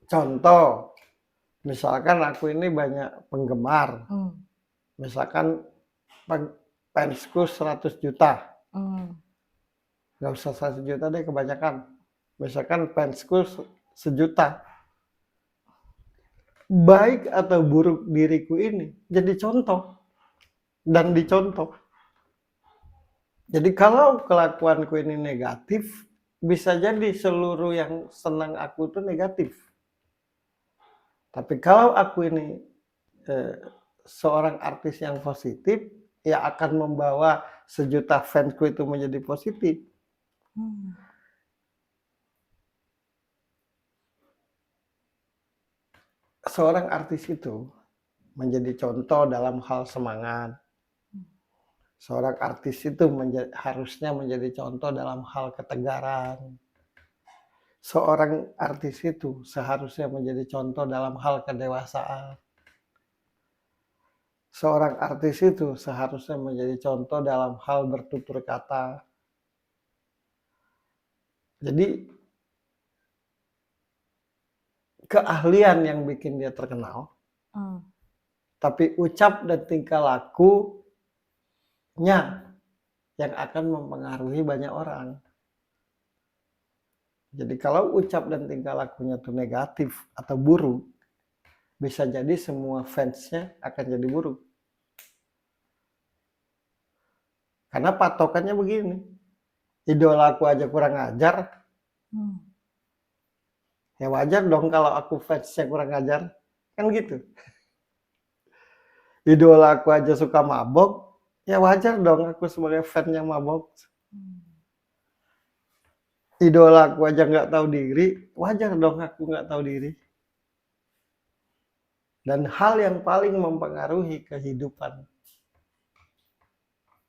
Contoh, misalkan aku ini banyak penggemar, misalkan fansku 100 juta, nggak usah 100 juta deh kebanyakan, misalkan fansku 1 juta, baik atau buruk diriku ini jadi contoh dan dicontoh. Jadi kalau kelakuanku ini negatif, bisa jadi seluruh yang senang aku itu negatif. Tapi kalau aku ini seorang artis yang positif, ya akan membawa 1 juta fansku itu menjadi positif. Seorang artis itu menjadi contoh dalam hal semangat. Seorang artis itu harusnya menjadi contoh dalam hal ketegaran. Seorang artis itu seharusnya menjadi contoh dalam hal kedewasaan. Seorang artis itu seharusnya menjadi contoh dalam hal bertutur kata. Jadi keahlian yang bikin dia terkenal, tapi ucap dan tingkah lakunya yang akan mempengaruhi banyak orang. Jadi kalau ucap dan tingkah lakunya itu negatif atau buruk, bisa jadi semua fansnya akan jadi buruk. Karena patokannya begini, idola aku aja kurang ajar, ya wajar dong kalau aku fansnya kurang ajar, kan gitu. Idola aku aja suka mabok, ya wajar dong aku sebagai fan yang mabok. Idola aku aja nggak tahu diri, wajar dong aku nggak tahu diri. Dan hal yang paling mempengaruhi kehidupan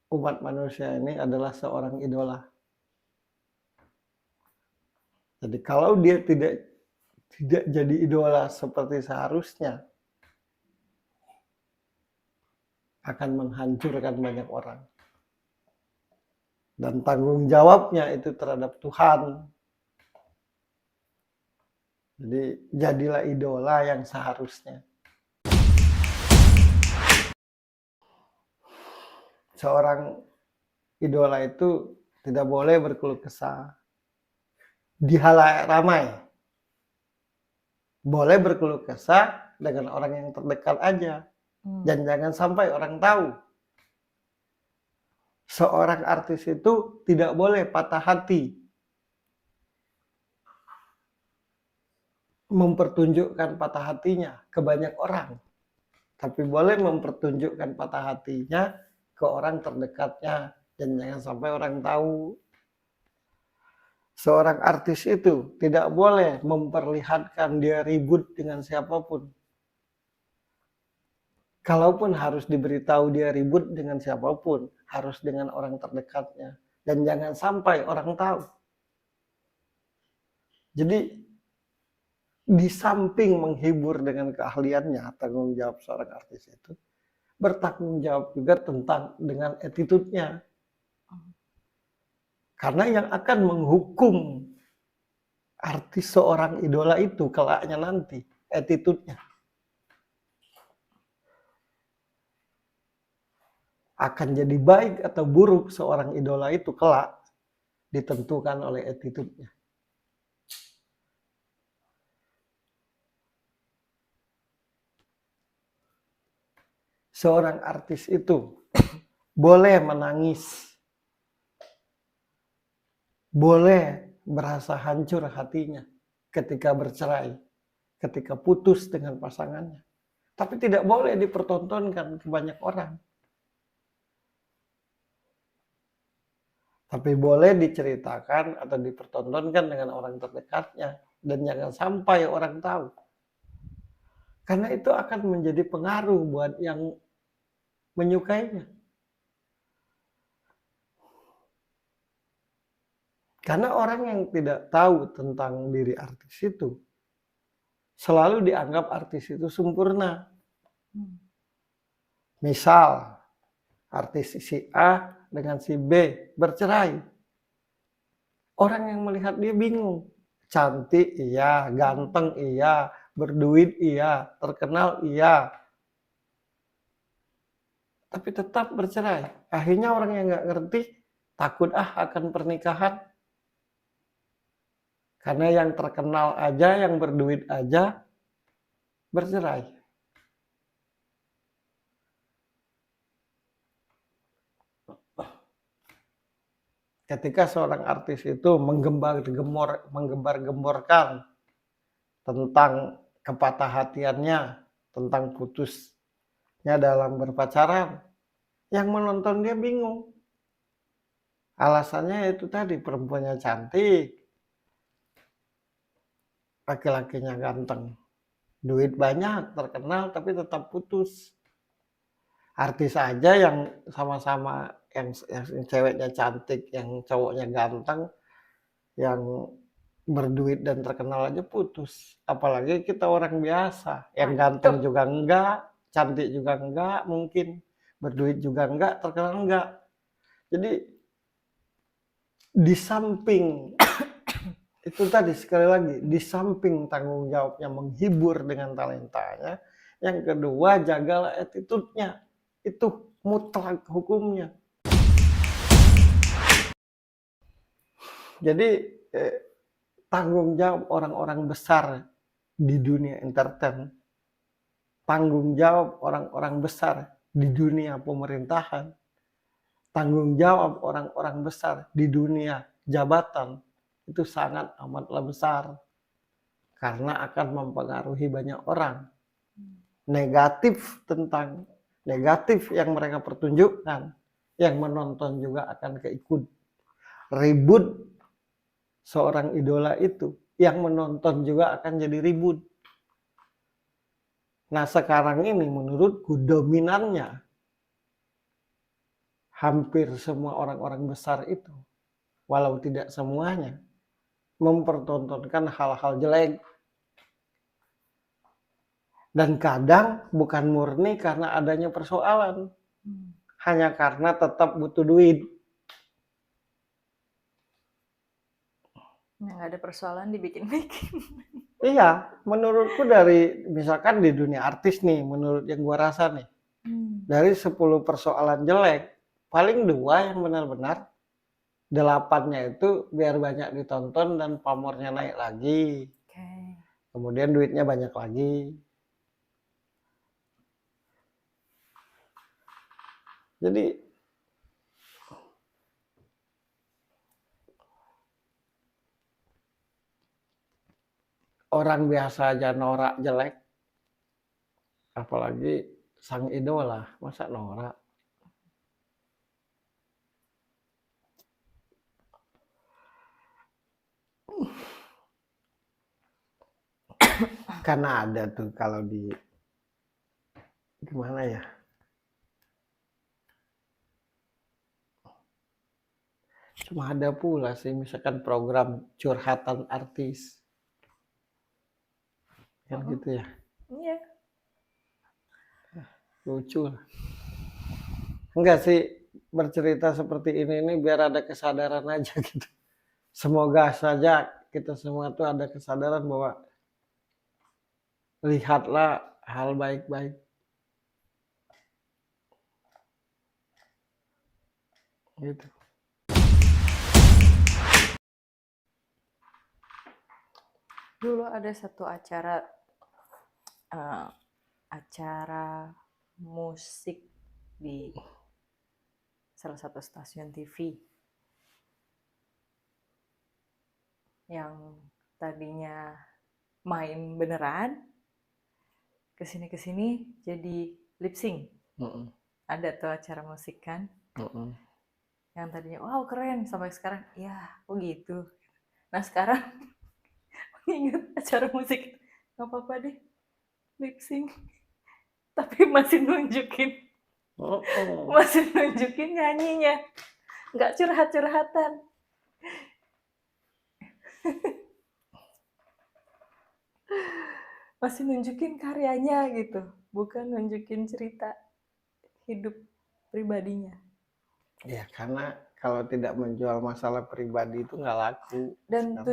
umat manusia ini adalah seorang idola. Jadi kalau dia tidak jadi idola seperti seharusnya, akan menghancurkan banyak orang. Dan tanggung jawabnya itu terhadap Tuhan. Jadi jadilah idola yang seharusnya. Seorang idola itu tidak boleh berkeluh kesah di halayak ramai. Boleh berkeluh kesah dengan orang yang terdekat aja. Dan jangan sampai orang tahu. Seorang artis itu tidak boleh patah hati mempertunjukkan patah hatinya ke banyak orang. Tapi boleh mempertunjukkan patah hatinya ke orang terdekatnya. Dan jangan sampai orang tahu. Seorang artis itu tidak boleh memperlihatkan dia ribut dengan siapapun. Kalaupun harus diberitahu dia ribut dengan siapapun, harus dengan orang terdekatnya. Dan jangan sampai orang tahu. Jadi di samping menghibur dengan keahliannya, tanggung jawab seorang artis itu bertanggung jawab juga tentang dengan attitude-nya. Karena yang akan menghukum artis seorang idola itu kelaknya nanti, attitude-nya. Akan jadi baik atau buruk seorang idola itu kelak ditentukan oleh attitude-nya. Seorang artis itu boleh menangis, boleh berasa hancur hatinya ketika bercerai, ketika putus dengan pasangannya. Tapi tidak boleh dipertontonkan ke banyak orang. Tapi boleh diceritakan atau dipertontonkan dengan orang terdekatnya. Dan jangan sampai orang tahu. Karena itu akan menjadi pengaruh buat yang menyukainya. Karena orang yang tidak tahu tentang diri artis itu, selalu dianggap artis itu sempurna. Misal, artis si A dengan si B bercerai. Orang yang melihat dia bingung. cantik iya, ganteng iya, berduit iya, terkenal iya, tapi tetap bercerai. Akhirnya orang yang nggak ngerti takut akan pernikahan. Karena yang terkenal aja, yang berduit aja bercerai. Ketika seorang artis itu menggembar-gemborkan tentang kepatah hatiannya, tentang putusnya dalam berpacaran, yang menonton dia bingung. Alasannya itu tadi, perempuannya cantik, laki-lakinya ganteng, duit banyak, terkenal, tapi tetap putus. Artis aja yang sama-sama yang ceweknya cantik, yang cowoknya ganteng, yang berduit dan terkenal aja putus. Apalagi kita orang biasa, yang ganteng juga enggak, cantik juga enggak mungkin, berduit juga enggak, terkenal enggak. Jadi di samping itu tadi, sekali lagi, di samping tanggung jawabnya menghibur dengan talentanya, yang kedua jagalah attitude-nya. Itu mutlak hukumnya. Jadi tanggung jawab orang-orang besar di dunia entertain, tanggung jawab orang-orang besar di dunia pemerintahan, tanggung jawab orang-orang besar di dunia jabatan, itu sangat amatlah besar. Karena akan mempengaruhi banyak orang. Negatif yang mereka pertunjukkan, yang menonton juga akan keikut. Ribut seorang idola itu, yang menonton juga akan jadi ribut. Nah sekarang ini menurutku dominannya hampir semua orang-orang besar itu, walau tidak semuanya, mempertontonkan hal-hal jelek. Dan kadang bukan murni karena adanya persoalan, hanya karena tetap butuh duit. Nggak ada persoalan dibikin-bikin. Iya, menurutku dari misalkan di dunia artis nih, menurut yang gua rasa nih, dari 10 persoalan jelek, paling 2 yang benar-benar, 8-nya itu biar banyak ditonton dan pamornya naik lagi. Kemudian duitnya banyak lagi. Jadi orang biasa aja norak jelek, apalagi sang idola, masa norak. Karena ada tuh kalau di gimana ya, cuma ada pula sih misalkan program curhatan artis kan gitu ya. Iya. Lucu lah. Enggak sih, bercerita seperti ini biar ada kesadaran aja gitu. Semoga saja kita semua tuh ada kesadaran bahwa lihatlah hal baik-baik. Gitu. Dulu ada satu acara musik di salah satu stasiun TV yang tadinya main beneran, kesini jadi lip sync. Ada tuh acara musik kan, yang tadinya wow keren, sampai sekarang ya kok gitu. Nah sekarang ingat acara musik, nggak apa-apa deh lip sync, tapi masih nunjukin nyanyinya, nggak curhat-curhatan. Masih nunjukin karyanya gitu, bukan nunjukin cerita hidup pribadinya. Ya karena kalau tidak menjual masalah pribadi itu nggak laku. Dan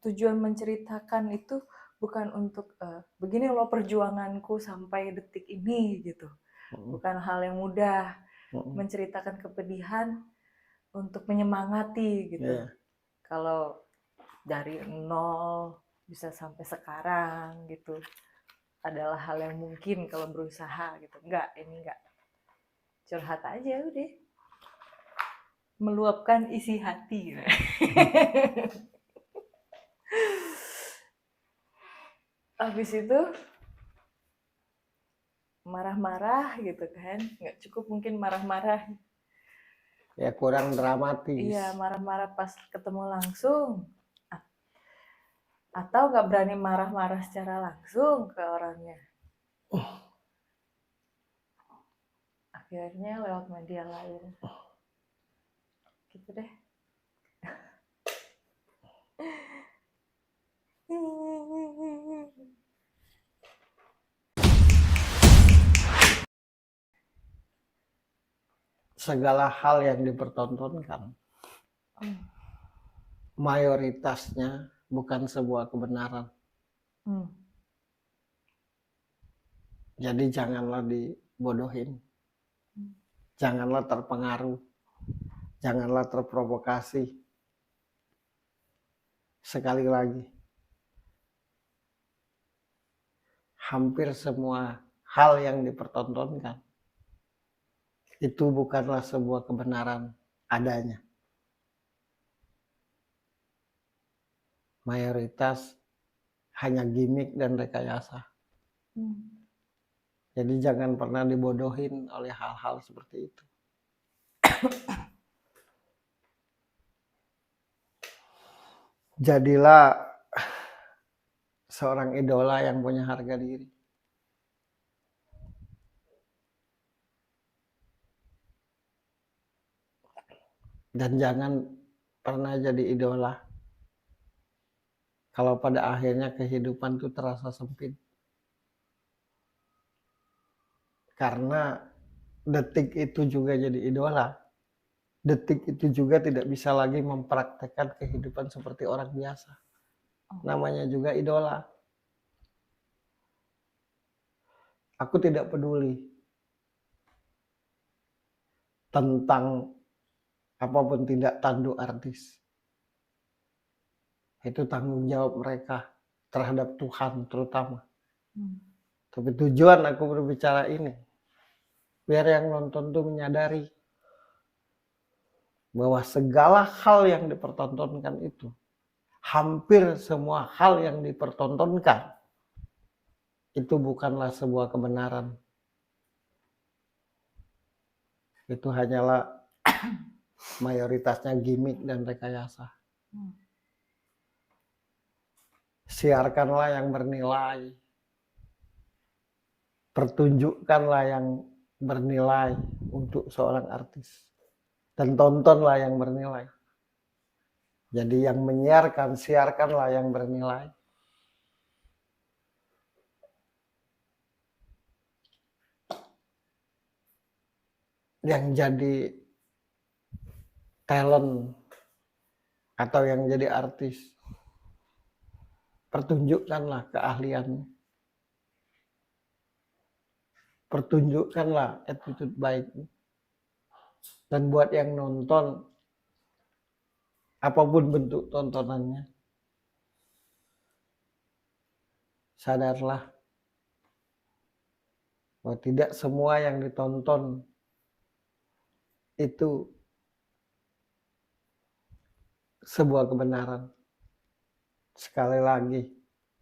tujuan menceritakan itu bukan untuk begini loh perjuanganku sampai detik ini gitu. Bukan hal yang mudah. Menceritakan kepedihan untuk menyemangati gitu. Kalau dari nol bisa sampai sekarang gitu adalah hal yang mungkin kalau berusaha gitu. Ini enggak. Curhat aja udah. Meluapkan isi hati. Habis itu marah-marah gitu kan. Nggak cukup mungkin marah-marah. Ya kurang dramatis. Iya, marah-marah pas ketemu langsung. Atau nggak berani marah-marah secara langsung ke orangnya. Akhirnya lewat media lain. Gitu deh. Segala hal yang dipertontonkan mayoritasnya bukan sebuah kebenaran. Jadi janganlah dibodohin. Janganlah terpengaruh. Janganlah terprovokasi. Sekali lagi, hampir semua hal yang dipertontonkan itu bukanlah sebuah kebenaran adanya. Mayoritas hanya gimmick dan rekayasa. Jadi jangan pernah dibodohin oleh hal-hal seperti itu. Jadilah seorang idola yang punya harga diri. Dan jangan pernah jadi idola kalau pada akhirnya kehidupan itu terasa sempit. Karena detik itu juga jadi idola. Detik itu juga tidak bisa lagi mempraktekkan kehidupan seperti orang biasa. Namanya juga idola. Aku tidak peduli tentang apapun tindak tanduk artis. Itu tanggung jawab mereka terhadap Tuhan terutama. Tapi tujuan aku berbicara ini, biar yang nonton tuh menyadari bahwa segala hal yang dipertontonkan itu, hampir semua hal yang dipertontonkan, itu bukanlah sebuah kebenaran. Itu hanyalah mayoritasnya gimmick dan rekayasa. Siarkanlah yang bernilai. Pertunjukkanlah yang bernilai untuk seorang artis. Dan tontonlah yang bernilai. Jadi yang menyiarkan, siarkanlah yang bernilai. Yang jadi talent atau yang jadi artis, pertunjukkanlah keahlianmu. Pertunjukkanlah attitude baikmu. Dan buat yang nonton, apapun bentuk tontonannya, sadarlah bahwa tidak semua yang ditonton itu sebuah kebenaran. Sekali lagi,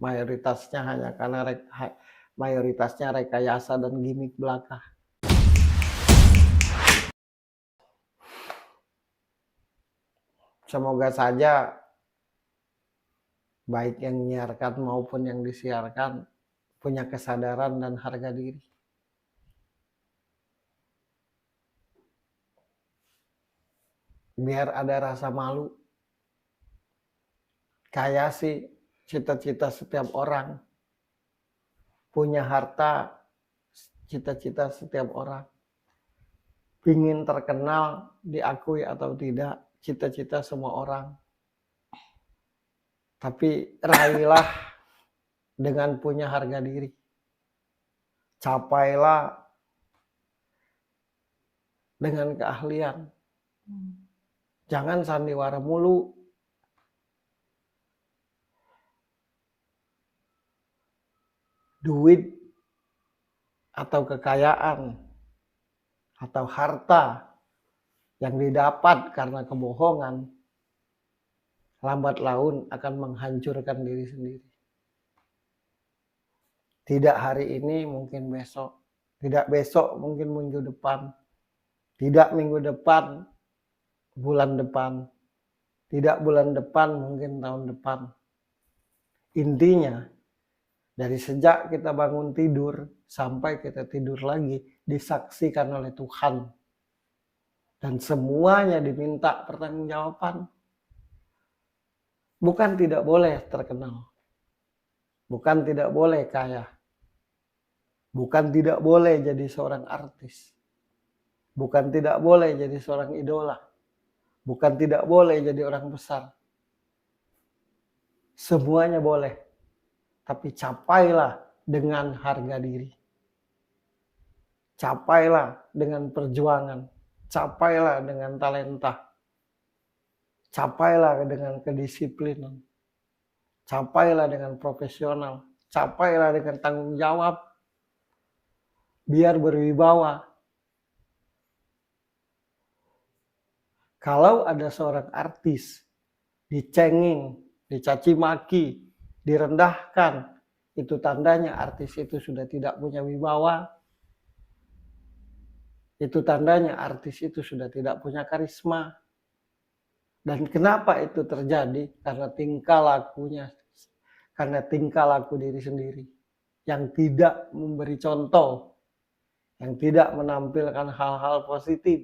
mayoritasnya hanya karena mayoritasnya rekayasa dan gimmick belaka. Semoga saja baik yang menyiarkan maupun yang disiarkan punya kesadaran dan harga diri. Biar ada rasa malu. Kayak sih cita-cita setiap orang. Punya harta, cita-cita setiap orang. ingin terkenal, diakui atau tidak, cita-cita semua orang. Tapi raihlah dengan punya harga diri. Capailah dengan keahlian. Jangan sandiwara mulu. Duit atau kekayaan atau harta yang didapat karena kebohongan lambat laun akan menghancurkan diri sendiri. Tidak hari ini, mungkin besok. Tidak besok, mungkin minggu depan. Tidak minggu depan, bulan depan. Tidak bulan depan, mungkin tahun depan. Intinya, dari sejak kita bangun tidur sampai kita tidur lagi, disaksikan oleh Tuhan. Dan semuanya diminta pertanggungjawaban. Bukan tidak boleh terkenal. Bukan tidak boleh kaya. Bukan tidak boleh jadi seorang artis. Bukan tidak boleh jadi seorang idola. Bukan tidak boleh jadi orang besar. Semuanya boleh. Tapi capailah dengan harga diri. Capailah dengan perjuangan. Capailah dengan talenta. Capailah dengan kedisiplinan. Capailah dengan profesional. Capailah dengan tanggung jawab. Biar berwibawa. Kalau ada seorang artis dicengin, dicaci maki, direndahkan, itu tandanya artis itu sudah tidak punya wibawa. Itu tandanya artis itu sudah tidak punya karisma. Dan kenapa itu terjadi? Karena tingkah lakunya, karena tingkah laku diri sendiri yang tidak memberi contoh, yang tidak menampilkan hal-hal positif,